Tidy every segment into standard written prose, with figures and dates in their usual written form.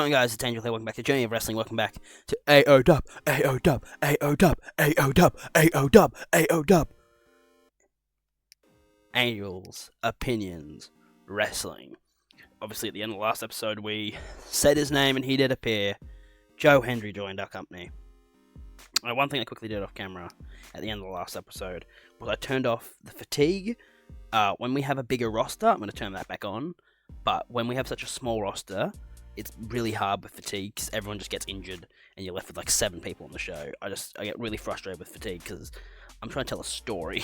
going, guys? It's Angel here. Welcome back to Journey of Wrestling. Welcome back to AOW, AOW, AOW, AOW, AOW, AOW. Angel's Opinions Wrestling. Obviously, at the end of the last episode, we said his name and he did appear. Joe Hendry joined our company. One thing I quickly did off camera at the end of the last episode was I turned off the fatigue. When we have a bigger roster, I'm going to turn that back on. But when we have such a small roster, it's really hard with fatigue because everyone just gets injured and you're left with like 7 people on the show. I get really frustrated with fatigue because I'm trying to tell a story.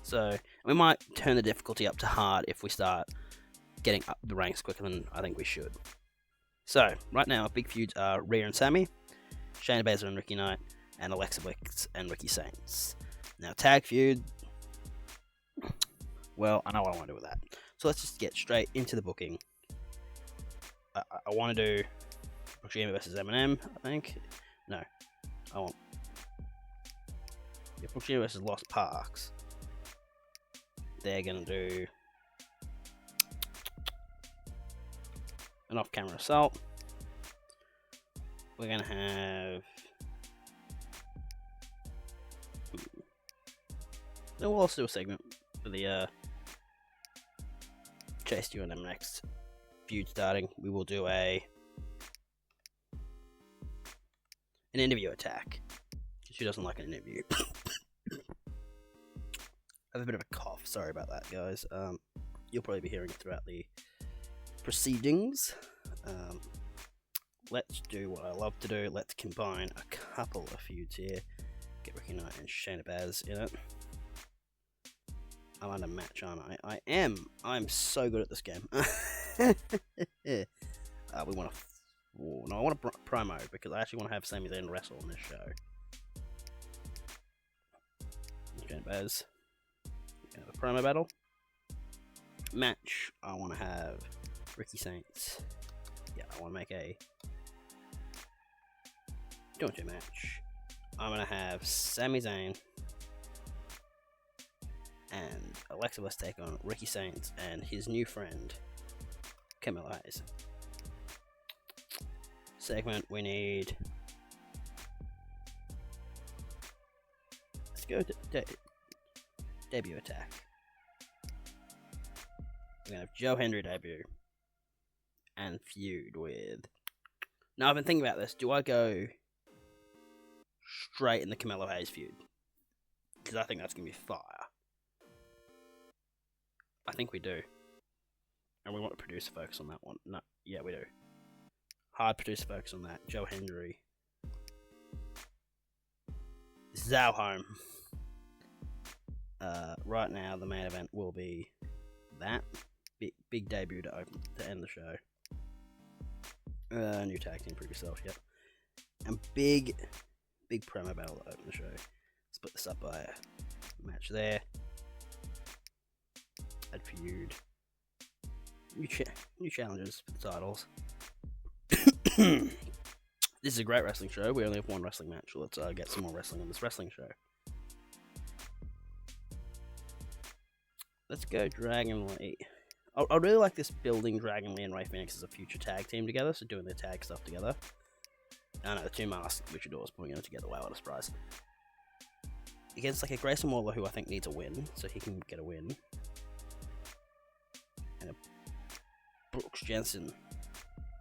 So we might turn the difficulty up to hard if we start getting up the ranks quicker than I think we should. So right now, our big feuds are Rhea and Sammy, Shayna Baszler and Ricky Knight, and Alexa Bliss and Ricky Saints. Now tag feud. Well, I know what I want to do with that. So let's just get straight into the booking. I want to do Brooklyn versus Eminem, I think. No, I want Brooklyn versus Lost Parks. They're going to do an off-camera assault. We're going to have... We'll also do a segment for the Chase UNM next feud starting. We will do an interview attack. She doesn't like an interview. I have a bit of a cough. Sorry about that, guys. You'll probably be hearing it throughout the proceedings. Let's do what I love to do. Let's combine a couple of feuds here. Get Ricky Knight and Shayna Baszler in it. I'm under match, aren't I? I am. I'm so good at this game. We want to... No, I want a promo because I actually want to have Sami Zayn wrestle on this show. Shayna Baszler. Have a promo battle. Match. I want to have Ricky Saints. Yeah, I want to make a 2-on-2 match. I'm going to have Sami Zayn and Alexa Bliss take on Ricky Saints and his new friend, Carmelo Hayes. Segment, we need... Let's go to debut attack. We're going to have Joe Hendry debut and feud with... Now, I've been thinking about this. Do I go straight in the Carmelo Hayes feud? Because I think that's going to be fire. I think we do. And we want a producer focus on that one. No, yeah, we do. Hard producer focus on that. Joe Hendry. This is our home. Right now, the main event will be that. Big debut to end the show. New tag team, prove yourself, yep. And big promo battle to open the show. Split this up by a match there. Add feud. New challenges for the titles. This is a great wrestling show. We only have one wrestling match. Let's get some more wrestling on this wrestling show. Let's go Dragon Lee. I really like this building Dragon Lee and Ray Phoenix as a future tag team together, so doing their tag stuff together. I know, the two masked luchadors putting them together. Wow, what a surprise. Against like a Grayson Waller who I think needs a win, so he can get a win. And a Brooks Jensen.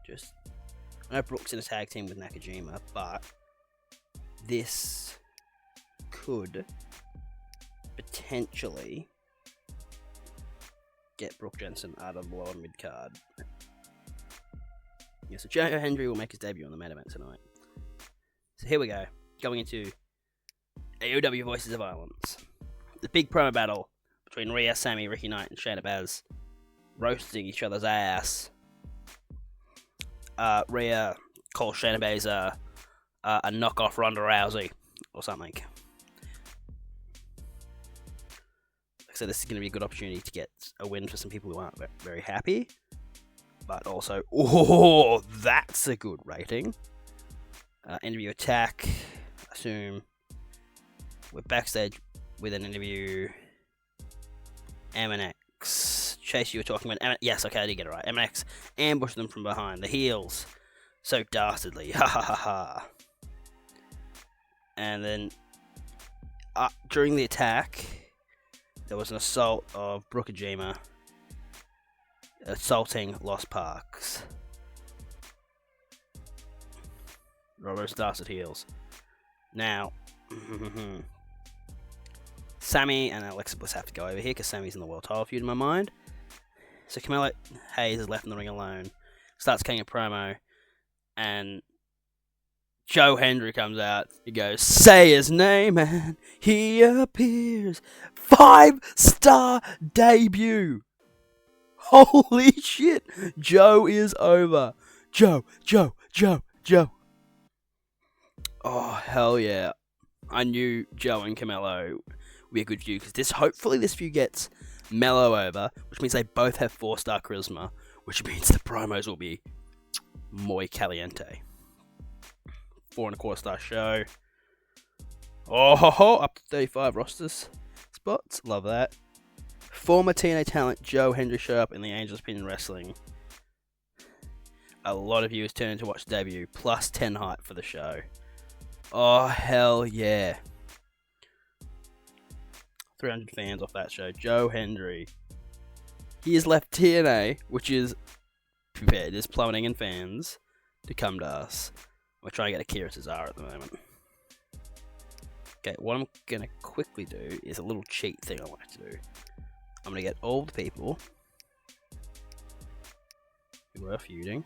I know Brooks in a tag team with Nakajima, but this could potentially get Brooke Jensen out of the lower mid card. Yeah, so Joe Hendry will make his debut on the main event tonight. So here we go, going into AOW Voices of Violence. The big promo battle between Rhea, Sammy, Ricky Knight, and Shayna Baszler, roasting each other's ass. Rhea calls Shayna Baszler a knockoff Ronda Rousey or something. So this is going to be a good opportunity to get a win for some people who aren't very happy. But also, oh, that's a good rating. Interview attack. Assume we're backstage with an interview. MNX Chase, you were talking about... yes, okay, I did get it right. MX ambushed them from behind. The heels. So dastardly. Ha ha ha ha. And then, during the attack, there was an assault of Brookajima assaulting Lost Parks. Robo's dastard heels. Now, Sammy and Alexa Bliss have to go over here because Sammy's in the world title feud in my mind. So Carmelo Hayes is left in the ring alone. Starts cutting a promo, and Joe Hendry comes out. He goes, "Say his name, and he appears." 5-star debut. Holy shit! Joe is over. Joe. Oh, hell yeah. I knew Joe and Carmelo would be a good feud, because hopefully this feud gets Mello over, which means they both have 4-star charisma, which means the promos will be muy caliente. 4.25-star show. Oh, ho, ho, up to 35 rosters spots. Love that. Former TNA talent Joe Hendry showed up in the Angels Opinion Wrestling. A lot of viewers turned in to watch the debut, plus 10 hype for the show. Oh, hell yeah. 300 fans off that show. Joe Hendry. He has left TNA, which is prepared, is plummeting in fans, to come to us. We're trying to get Akira Cesaro at the moment. Okay, what I'm going to quickly do is a little cheat thing I like to do. I'm going to get all the people who are feuding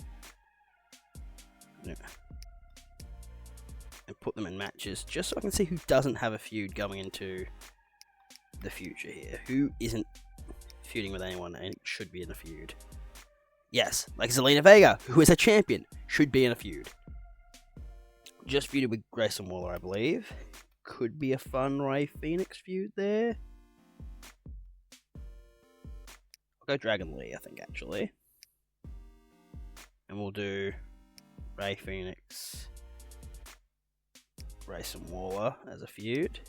and put them in matches, just so I can see who doesn't have a feud going into the future here. Who isn't feuding with anyone and should be in a feud. Yes, like Zelina Vega, who is a champion, should be in a feud. Just feuded with Grayson Waller, I believe. Could be a fun Ray Phoenix feud there. I'll go Dragon Lee, I think, actually. And we'll do Ray Phoenix, Grayson Waller as a feud.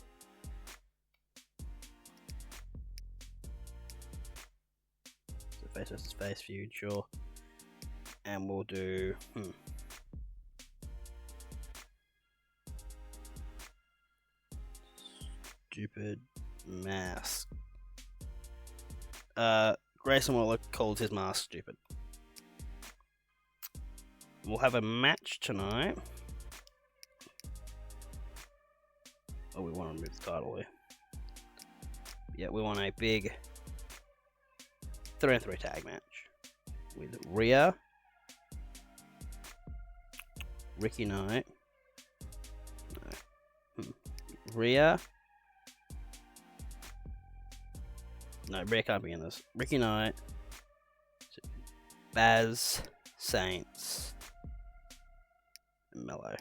So face versus face feud, sure. And we'll do... Stupid mask. Grayson Waller calls his mask stupid. We'll have a match tonight. Oh, we want to remove the title here. Yeah, we want a big 3-on-3 tag match with Rhea, Ricky Knight, Rhea. No, Rhea can't be in this. Ricky Knight, Baz, Saints, and Mello.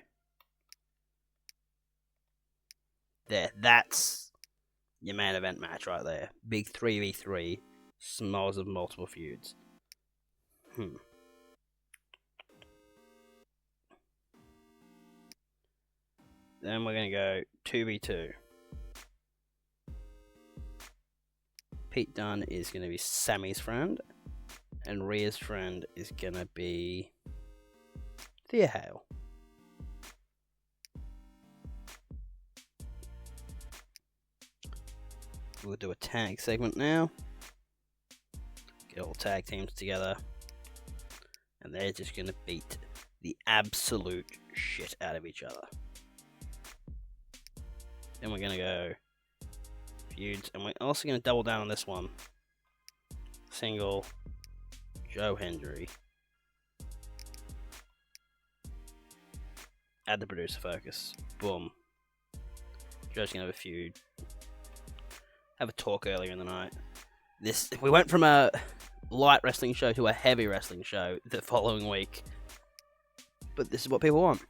There, that's your main event match right there. Big 3v3, smiles of multiple feuds. Then we're going to go 2v2. Pete Dunne is going to be Sammy's friend, and Rhea's friend is going to be Thea Hale. We'll do a tag segment now. Get all tag teams together, and they're just going to beat the absolute shit out of each other. Then we're going to go feuds, and we're also going to double down on this one. Single Joe Hendry. Add the producer focus. Boom. Joe's going to have a feud. Have a talk earlier in the night. We went from a light wrestling show to a heavy wrestling show the following week. But this is what people want.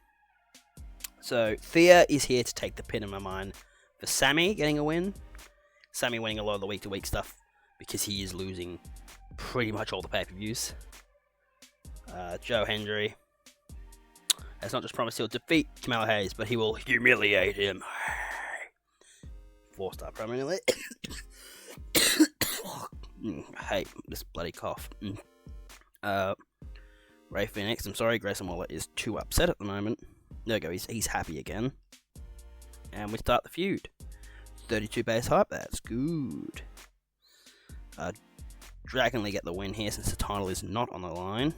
So, Thea is here to take the pin in my mind for Sammy getting a win. Sammy winning a lot of the week-to-week stuff because he is losing pretty much all the pay-per-views. Joe Hendry has not just promised he'll defeat Carmelo Hayes, but he will humiliate him. 4-star permanently. I hate this bloody cough. Ray Phoenix, I'm sorry, Grayson Waller is too upset at the moment. There we go, he's happy again. And we start the feud. 32 base hype, that's good. Dragon Lee get the win here since the title is not on the line.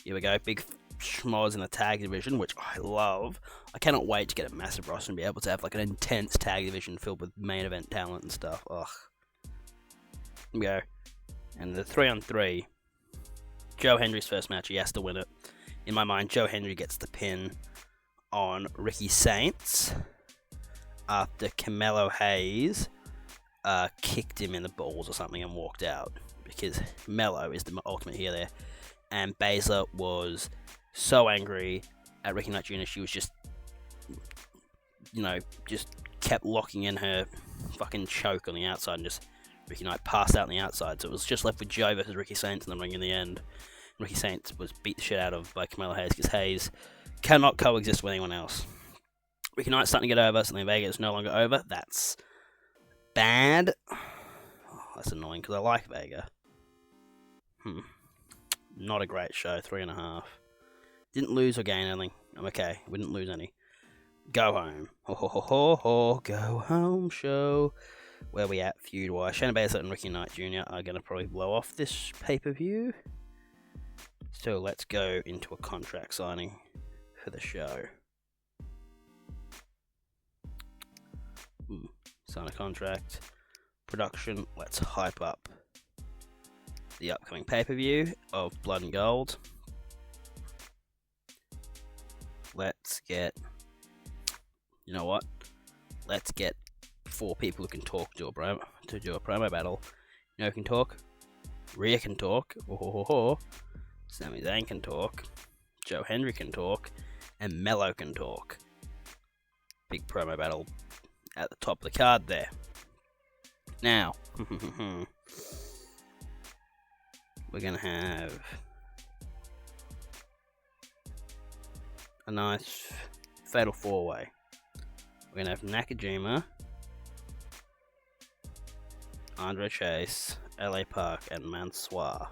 Here we go, big schmoz in the tag division, which I love. I cannot wait to get a massive roster and be able to have like an intense tag division filled with main event talent and stuff. Ugh. Here we go. And the 3-on-3. Joe Hendry's first match, he has to win it. In my mind, Joe Hendry gets the pin on Ricky Saints after Camelo Hayes kicked him in the balls or something and walked out, because Melo is the ultimate heel there. And Baszler was so angry at Ricky Knight Jr. She was just, just kept locking in her fucking choke on the outside, and just Ricky Knight passed out on the outside. So it was just left with Joe versus Ricky Saints in the ring in the end. Ricky Saints was beat the shit out of by Camelo Hayes because Hayes cannot coexist with anyone else. Ricky Knight's starting to get over, so Vega is no longer over. That's bad. Oh, that's annoying because I like Vega. Not a great show. 3.5. Didn't lose or gain anything. I'm okay. We didn't lose any. Go home. Ho ho ho ho ho. Go home show. Where we at feud wise? Shayna Baszler and Ricky Knight Jr. are going to probably blow off this pay-per-view. So let's go into a contract signing for the show. Sign a contract. Production, let's hype up the upcoming pay-per-view of Blood and Gold. Let's get, you know what? Let's get 4 people who can talk to do a promo battle. You know who can talk? Rhea can talk. Sami Zayn can talk. Joe Hendry can talk. And Melo can talk. Big promo battle at the top of the card there. Now, we're going to have a nice fatal 4-way. We're going to have Nakajima, Andre Chase, LA Park, and Mansoor.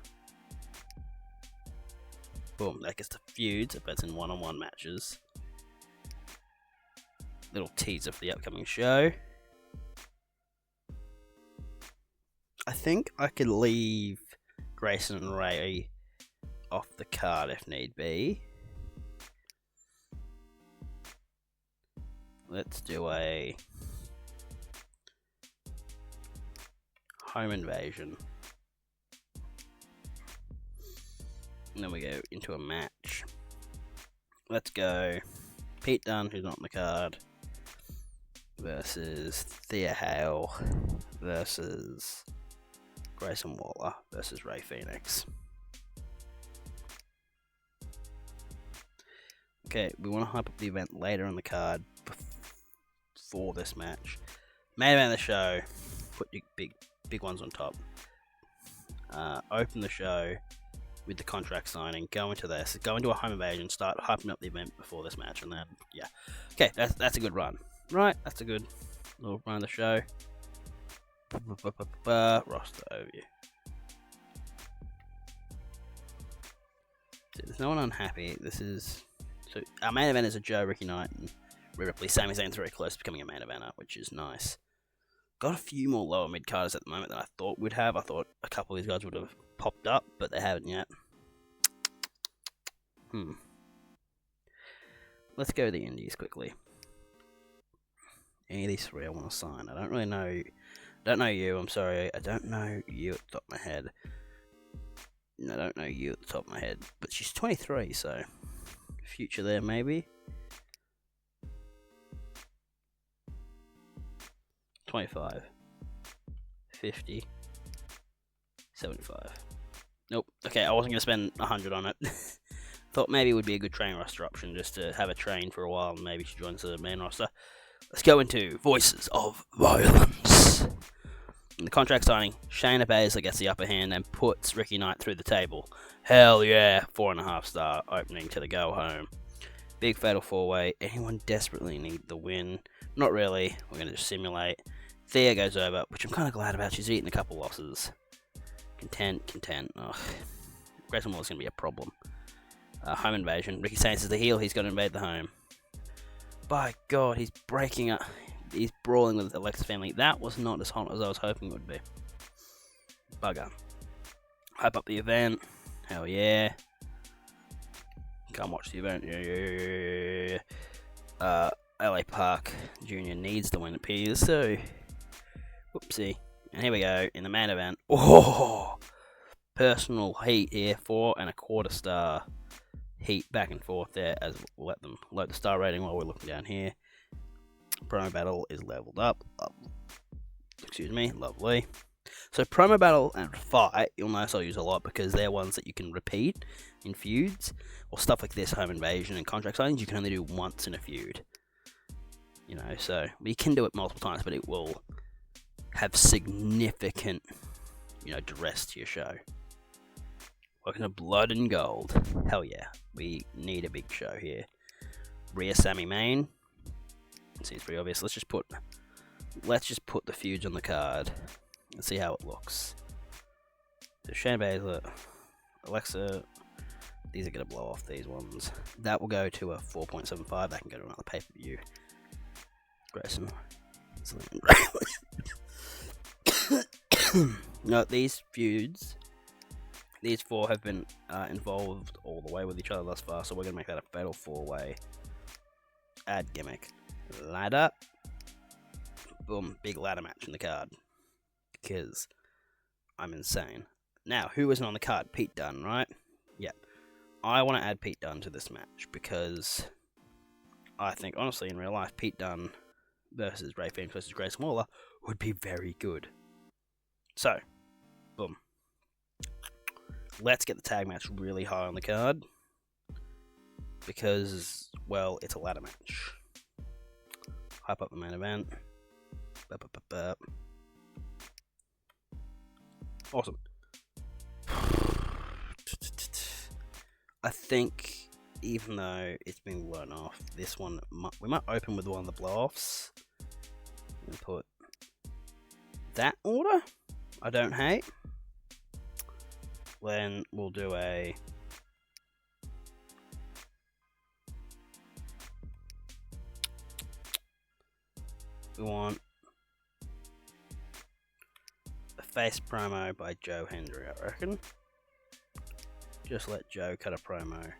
Boom, that gets the feuds, but it's in one-on-one matches. Little teaser for the upcoming show. I think I could leave Grayson and Ray off the card if need be. Let's do a home invasion. And then we go into a match. Let's go Pete Dunne, who's not on the card, versus Thea Hale versus Grayson Waller versus Ray Phoenix. Okay, we want to hype up the event later on the card before this match. Main event of the show, put your big ones on top. Open the show with the contract signing, go into this, go into a home invasion, start hyping up the event before this match, and then, yeah. Okay, that's a good run. Right, that's a good little run of the show. Roster overview. So there's no one unhappy. So our main event is a Joe, Ricky Knight, and Rhea Ripley. Sami Zayn's very close to becoming a main eventer, which is nice. Got a few more lower mid-carders at the moment than I thought we'd have. I thought a couple of these guys would have popped up, but they haven't yet. Let's go to the indies quickly. Any of these 3 I want to sign. I don't really know. Don't know you, I'm sorry. I don't know you at the top of my head. I don't know you at the top of my head. But she's 23, so future there maybe. 25. 50. 75. Nope. Okay, I wasn't going to spend 100 on it. Thought maybe it would be a good train roster option just to have her train for a while and maybe she joins the main roster. Let's go into Voices of Violence. In the contract signing, Shayna Baszler gets the upper hand and puts Ricky Knight through the table. Hell yeah, 4.5 star opening to the go home. Big fatal 4-way. Anyone desperately need the win? Not really. We're going to just simulate. Thea goes over, which I'm kind of glad about. She's eaten a couple losses. Content. Ugh. Grayson Waller's going to be a problem. Home invasion. Ricky Saints is the heel. He's got to invade the home. By God, he's breaking up. He's brawling with Alexa's family. That was not as hot as I was hoping it would be. Bugger. Hype up the event. Hell yeah. Come watch the event. Yeah. LA Park Jr. needs to win, it appears. So, whoopsie. And here we go in the main event. Oh! Personal heat here. 4 1/4 star heat back and forth there as we'll let them load the star rating while we're looking down here. Promo battle is leveled up. Excuse me, lovely. So promo battle and fight, you'll notice I'll use a lot because they're ones that you can repeat in feuds, or stuff like this, home invasion and contract signings, you can only do once in a feud. You know, so you can do it multiple times, but it will have significant, duress to your show. Welcome to Blood and Gold. Hell yeah, we need a big show here. Rhea, Sami, Main. Seems pretty obvious. Let's just put the feuds on the card and see how it looks. So Shayna Baszler, Alexa, these are gonna blow off, these ones. That will go to a 4.75. That can go to another pay-per-view. Grayson. No, these feuds, these 4 have been involved all the way with each other thus far, so we're gonna make that a fatal 4-way. Add gimmick. Ladder. Boom, big ladder match in the card. Because I'm insane. Now, who isn't on the card? Pete Dunne, right? Yep. I want to add Pete Dunne to this match because I think, honestly, in real life, Pete Dunne versus Ray Phoenix versus Grayson Waller would be very good. So, boom. Let's get the tag match really high on the card because, well, it's a ladder match. Hype up the main event. Awesome. I think, even though it's been blown off, this one, we might open with one of the blow-offs. And put that order. I don't hate. Then we'll do a... We want a face promo by Joe Hendry, I reckon. Just let Joe cut a promo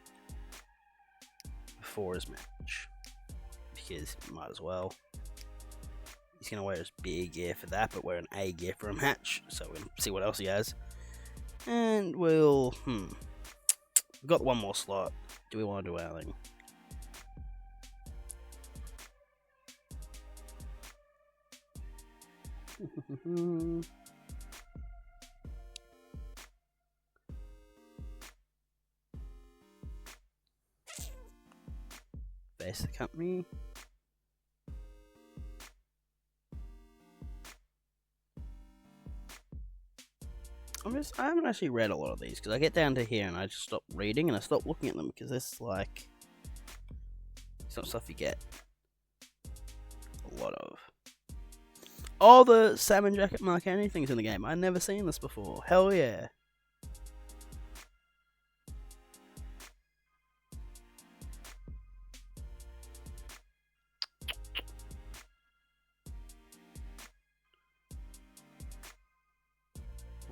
before his match, because might as well. He's going to wear his B gear for that, but wear an A gear for a match, so we'll see what else he has. And we'll, we've got one more slot. Do we want to do anything? Face the company. I haven't actually read a lot of these because I get down to here and I just stop reading and I stop looking at them because it's like, it's not stuff you get a lot of. Oh, the Salmon Jacket Mark Henry things in the game. I've never seen this before. Hell yeah.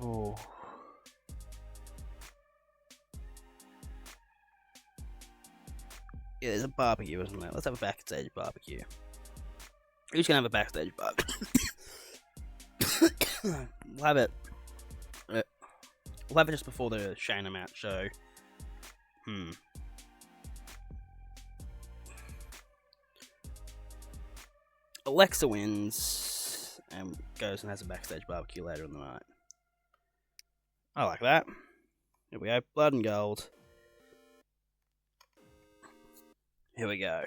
Oh. Yeah, there's a barbecue, isn't there? Let's have a backstage barbecue. Who's gonna have a backstage barbecue? We'll have it. We'll have it just before the Shayna match, so. Alexa wins and goes and has a backstage barbecue later in the night. I like that. Here we go. Blood and Gold. Here we go.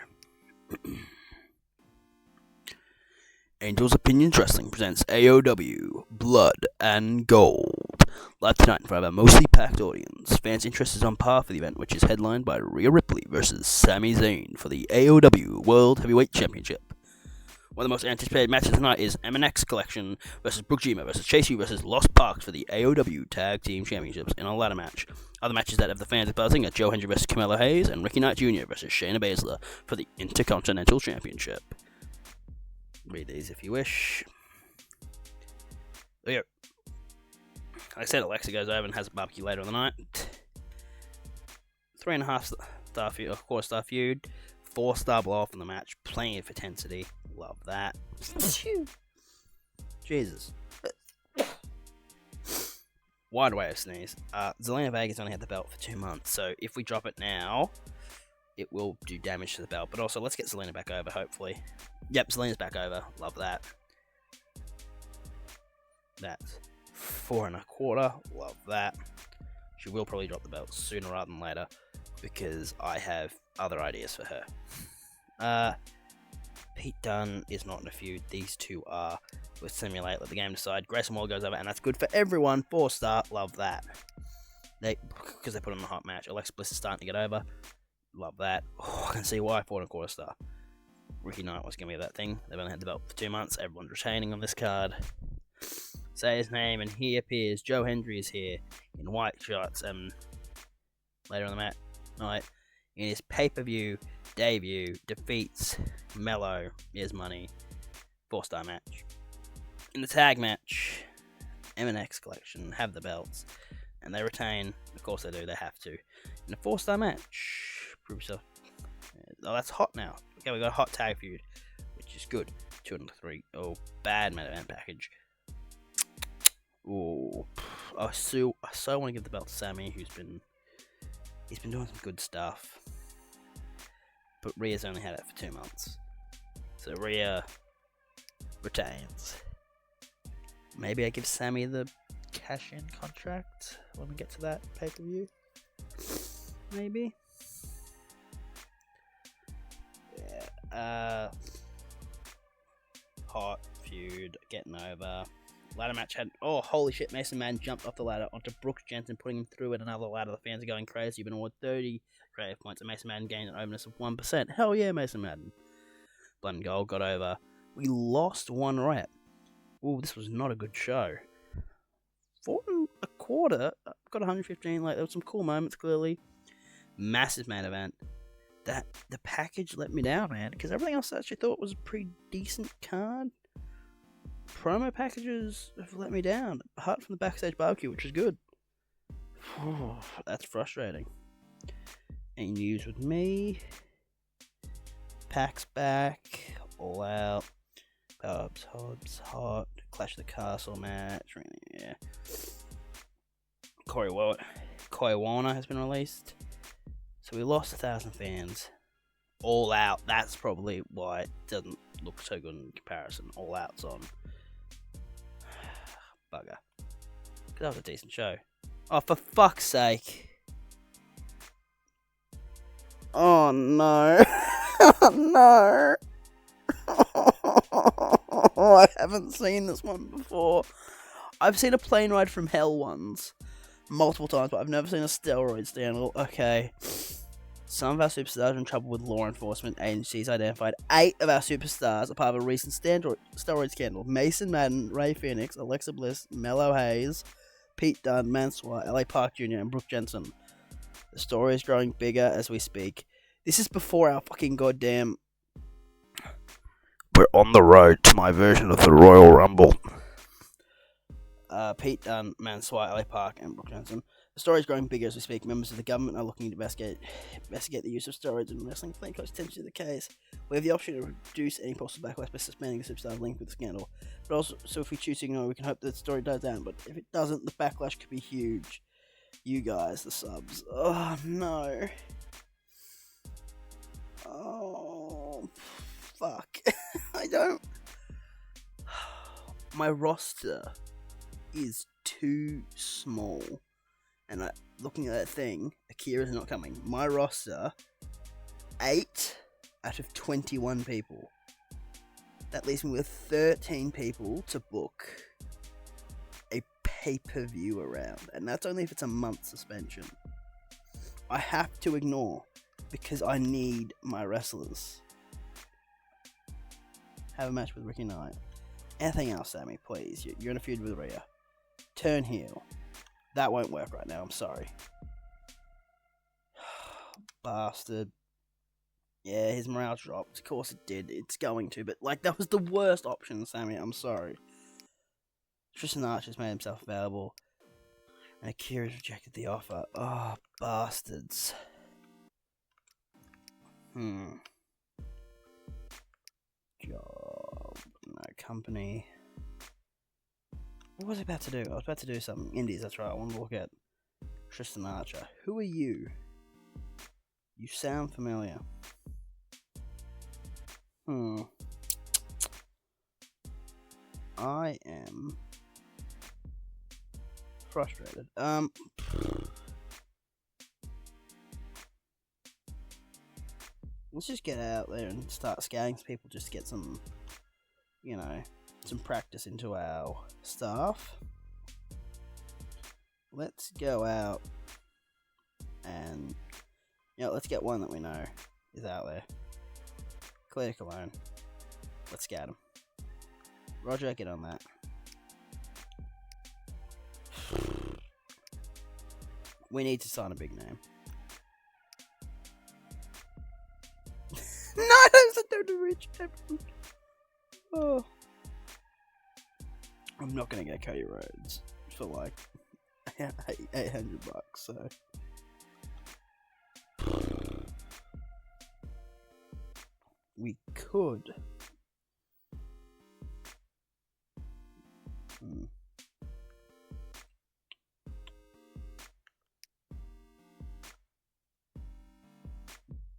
Angels Opinions Wrestling presents AOW Blood and Gold. Live tonight in front of a mostly packed audience. Fans' interest is on par for the event, which is headlined by Rhea Ripley versus Sami Zayn for the AOW World Heavyweight Championship. One of the most anticipated matches tonight is MNX Collection versus Brooke Jima versus Chase U versus Lost Parks for the AOW Tag Team Championships in a ladder match. Other matches that have the fans buzzing are Joe Hendry versus Carmelo Hayes and Ricky Knight Jr. versus Shayna Baszler for the Intercontinental Championship. Read these if you wish. There you go. Like I said, Alexa goes over and has a barbecue later on the night. 3.5 star feud, or quarter star feud. 4-star blow off in the match. Plenty of intensity. Love that. Jesus. Wide way of sneeze. Zelina Vega's only had the belt for 2 months, so if we drop it now, it will do damage to the belt. But also, let's get Zelina back over, hopefully. Yep, Zelina's back over. Love that. That's 4.25. Love that. She will probably drop the belt sooner rather than later because I have other ideas for her. Pete Dunne is not in a feud. These two are. With Simulate, let the game decide. Grayson Waller goes over, and that's good for everyone. 4-star. Love that. Because they put on a hot match. Alexa Bliss is starting to get over. Love that. I can see why. 4.25 star. Ricky Knight was going to be that thing. They've only had the belt for 2 months. Everyone's retaining on this card. Say his name, and he appears. Joe Hendry is here in white shorts. Later on the match night, in his pay-per-view debut, defeats Mello. Here's money. 4-star match. In the tag match, MNX Collection have the belts, and they retain. Of course they do. They have to. In a 4-star match, prove yourself. Oh, that's hot now. Okay, we got a hot tag feud, which is good. 2 and 3. Oh, bad main event package. Oh, I so want to give the belt to Sammy, he's been doing some good stuff. But Rhea's only had it for 2 months, so Rhea retains. Maybe I give Sammy the cash-in contract when we get to that pay-per-view. Maybe. Yeah. Hot feud, getting over. Ladder match had, oh holy shit, Mason Madden jumped off the ladder onto Brooks Jensen, putting him through at another ladder. The fans are going crazy. You've been awarded 30 creative points, and Mason Madden gained an openness of 1%. Hell yeah, Mason Madden. Blood and Gold got over. We lost 1 rep. Ooh, this was not a good show. 4.25, got 115, like, there were some cool moments, clearly. Massive main event. The package let me down, man, because everything else I actually thought was a pretty decent card. Promo packages have let me down, apart from the backstage barbecue, which is good. That's frustrating. Any news with me? Pack's back, All Out, Hobbs, Hot, Clash of the Castle match, yeah. Corey Warner has been released, so we lost 1,000 fans. All Out, that's probably why it doesn't look so good in comparison. All Out's on. Bugger. Because that was a decent show. Oh, for fuck's sake. Oh, no. Oh, no. Oh, I haven't seen this one before. I've seen a plane ride from hell once. Multiple times, but I've never seen a steroid scandal. Okay. Some of our superstars are in trouble with law enforcement agencies. Identified 8 of our superstars are part of a recent steroid scandal. Mason Madden, Ray Phoenix, Alexa Bliss, Mello Hayes, Pete Dunne, Mansoor, LA Park Jr., and Brooke Jensen. The story is growing bigger as we speak. This is before our fucking goddamn... We're on the road to my version of the Royal Rumble. Pete Dunne, Mansoor, LA Park, and Brooke Jensen. The story is growing bigger as we speak. Members of the government are looking to investigate the use of steroids in wrestling, paying close attention to the case. We have the option to reduce any possible backlash by suspending the superstar linked with the scandal. But also, so if we choose to ignore, we can hope that the story dies down. But if it doesn't, the backlash could be huge. You guys, the subs. Oh, no. Oh, fuck. I don't... My roster is too small. And looking at that thing, Akira's not coming. My roster, 8 out of 21 people. That leaves me with 13 people to book a pay-per-view around. And that's only if it's a month suspension. I have to ignore because I need my wrestlers. Have a match with Ricky Knight. Anything else, Sammy, please. You're in a feud with Rhea. Turn heel. That won't work right now, I'm sorry. Bastard. Yeah, his morale dropped. Of course it did. It's going to, but like that was the worst option, Sammy. I'm sorry. Tristan Archer's made himself available, and Akira's rejected the offer. Oh, bastards. Job. No company. What was I about to do? I was about to do something. Indies, that's right. I want to look at Tristan Archer. Who are you? You sound familiar. I am frustrated. Let's just get out there and start scouting some people just to get some, some practice into our staff. Let's go out and, let's get one that we know is out there. Claire Cologne. Let's scout him. Roger, get on that. We need to sign a big name. No, don't do Rich. Oh. I'm not gonna get Cody Rhodes for like $800, so. We could.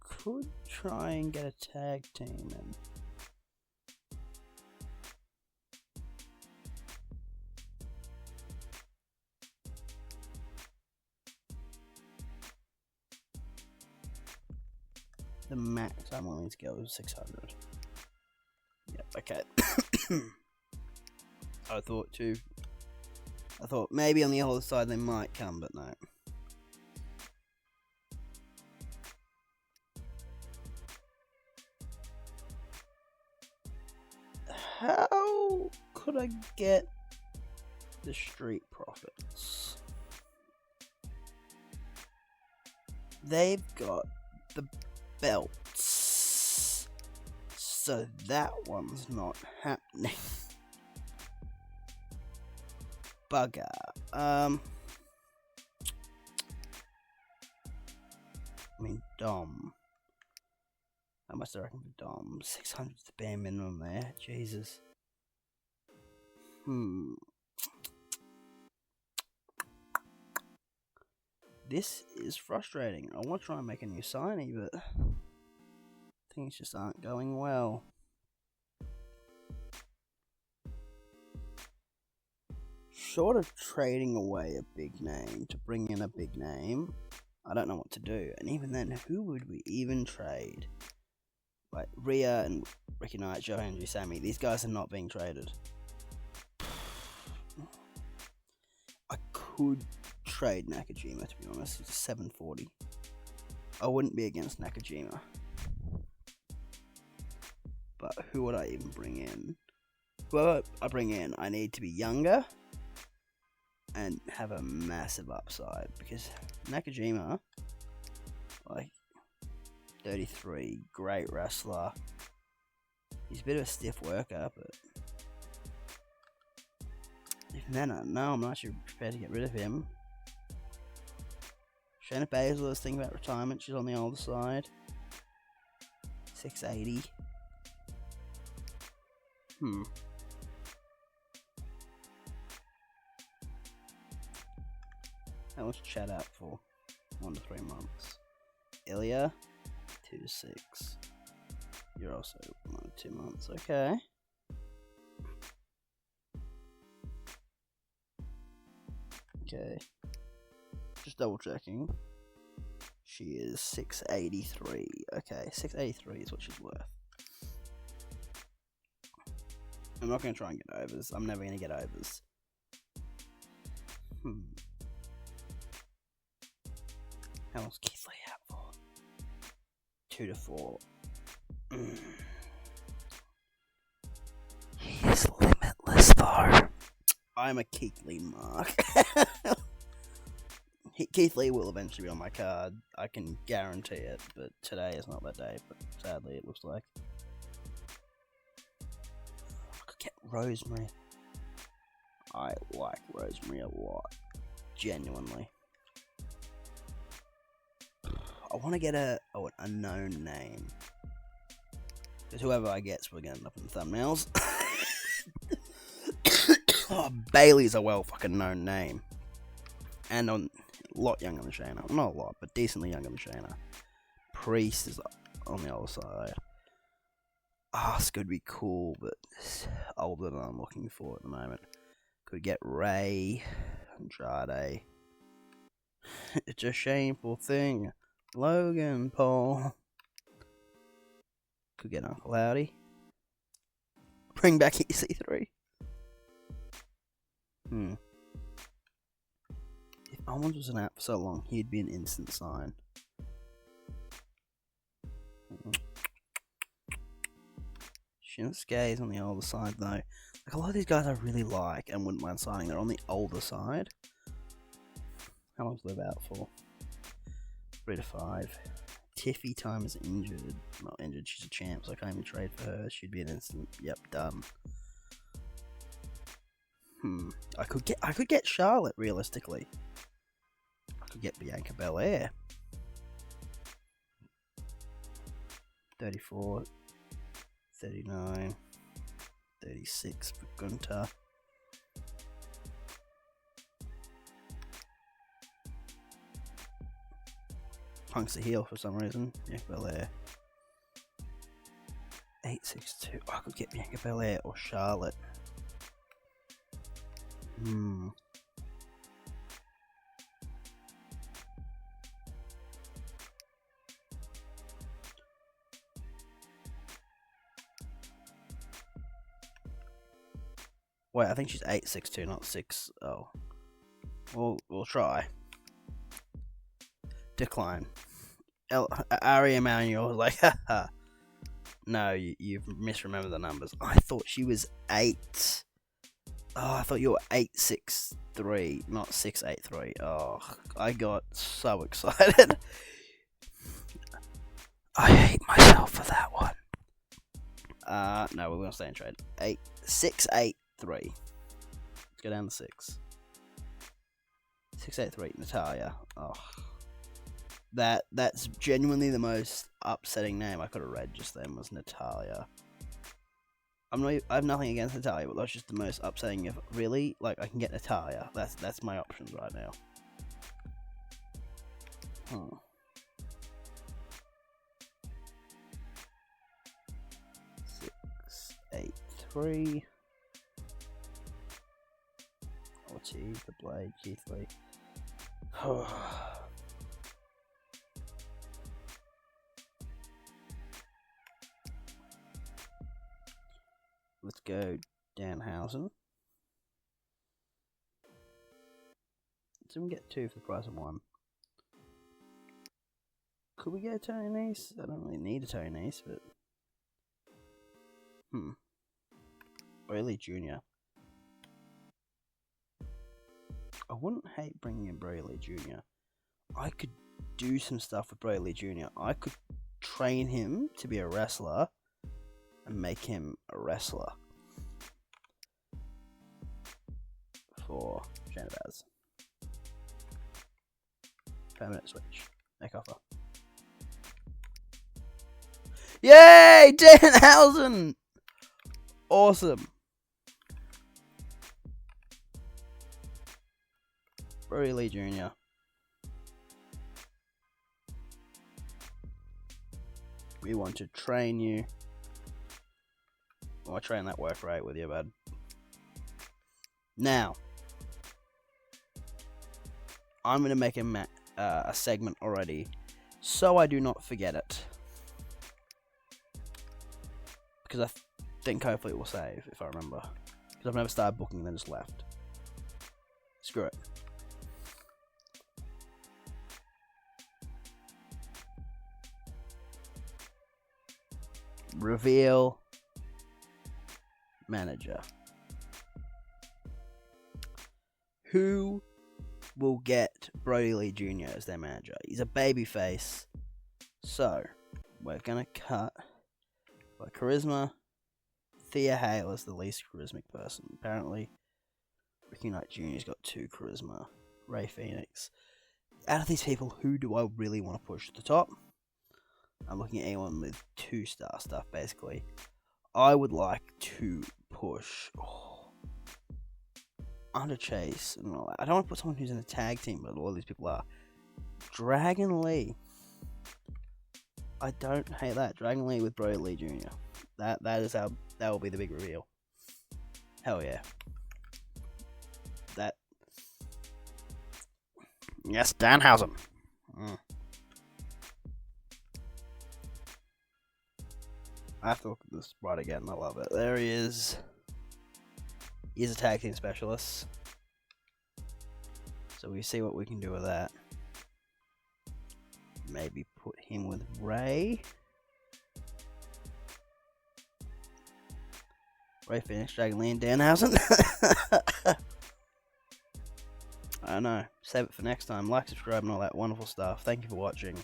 Could try and get a tag team in. The max I'm willing to go is 600. Yep, okay. I thought maybe on the other side they might come, but no. How could I get the Street Profits? They've got the belts, so that one's not happening. Bugger. Dom. How much do I reckon for Dom? 600 is the bare minimum there. Jesus. This is frustrating. I want to try and make a new signing, but things just aren't going well. Short of trading away a big name to bring in a big name, I don't know what to do. And even then, who would we even trade? Like Rhea and Ricky Knight, Joe Hendry, Sammy, these guys are not being traded. I could trade Nakajima, to be honest. It's 740. I wouldn't be against Nakajima. But who would I even bring in? Whoever I bring in, I need to be younger and have a massive upside, because Nakajima, like 33, great wrestler. He's a bit of a stiff worker, but even then, I'm not actually prepared to get rid of him. Shayna Baszler is thinking about retirement. She's on the older side. 680. How much chat out for? 1 to 3 months. Ilya, 2 to 6. You're also 1 to 2 months. Okay. Okay. Just double checking. She is 683. Okay, 683 is what she's worth. I'm not going to try and get overs. I'm never going to get overs. How much Keith Lee out for? 2 to 4. is limitless, though. I'm a Keith Lee mark. Keith Lee will eventually be on my card. I can guarantee it, but today is not that day. But sadly, it looks like. I could get Rosemary. I like Rosemary a lot. Genuinely. I want to get a known name. Because whoever I get's we're going to end up in the thumbnails. Oh, Bailey's a well fucking known name. And a lot younger than Shayna. Well, not a lot, but decently younger than Shayna. Priest is on the other side. Asuka would be cool, but older than I'm looking for at the moment. Could get Ray, Andrade. It's a shameful thing. Logan Paul. Could get Uncle Howdy. Bring back EC3. If Owens was an out for so long, he'd be an instant sign. Shinsuke is on the older side though. Like a lot of these guys I really like and wouldn't mind signing. They're on the older side. How long's Liv out for? 3 to 5. Tiffy time is injured. Not injured, she's a champ, so I can't even trade for her. She'd be an instant. Yep, done. I could get Charlotte realistically. I could get Bianca Belair. 34, 39, 36 for Gunter. Punk's a heel for some reason. Bianca Belair. 862. I could get Bianca Belair or Charlotte. Wait, I think she's 862, not 6. Oh. We'll try. Decline. Ari Emanuel was like, haha. No, you've misremembered the numbers. I thought she was 8. Oh, I thought you were 863, not 683. Oh, I got so excited. I hate myself for that one. No, we're gonna stay in trade. 683. Let's go down to 6. 683, Natalia. Oh, that's genuinely the most upsetting name I could have read just then was Natalia. I have nothing against Natalia, but that's just the most upsetting. If really, like, I can get Natalia. That's my options right now. 683. Ortiz, the Blade, Keith Lee. Let's go Danhausen. So we can get 2 for the price of 1. Could we get a Tony Nese? I don't really need a Tony Nese, but... Bailey Jr. I wouldn't hate bringing in Bailey Jr. I could do some stuff with Bailey Jr. I could train him to be a wrestler and make him a wrestler for Janabaz. Permanent switch. Make offer. Yay! Danhausen! Awesome. Brody Lee Jr. We want to train you. I train that work rate with you, bud. Now, I'm going to make a segment already, so I do not forget it. Because I think hopefully it will save, if I remember. Because I've never started booking and then just left. Screw it. Reveal manager. Who will get Brody Lee Jr. as their manager? He's a babyface. So, we're going to cut by charisma. Thea Hale is the least charismatic person. Apparently, Ricky Knight Jr.'s got 2 charisma. Ray Phoenix. Out of these people, who do I really want to push to the top? I'm looking at anyone with 2-star stuff, basically. I would like to push Under Chase and all that. I don't want to put someone who's in a tag team, but a lot of these people are. Dragon Lee. I don't hate that. Dragon Lee with Brody Lee Jr. That will be the big reveal. Hell yeah. Yes, Danhausen. I have to look at this right again. I love it. There he is. He's a tag team specialist. So we see what we can do with that. Maybe put him with Ray. Ray Phoenix, Dragon Lee, and Danhausen. I don't know. Save it for next time. Like, subscribe, and all that wonderful stuff. Thank you for watching.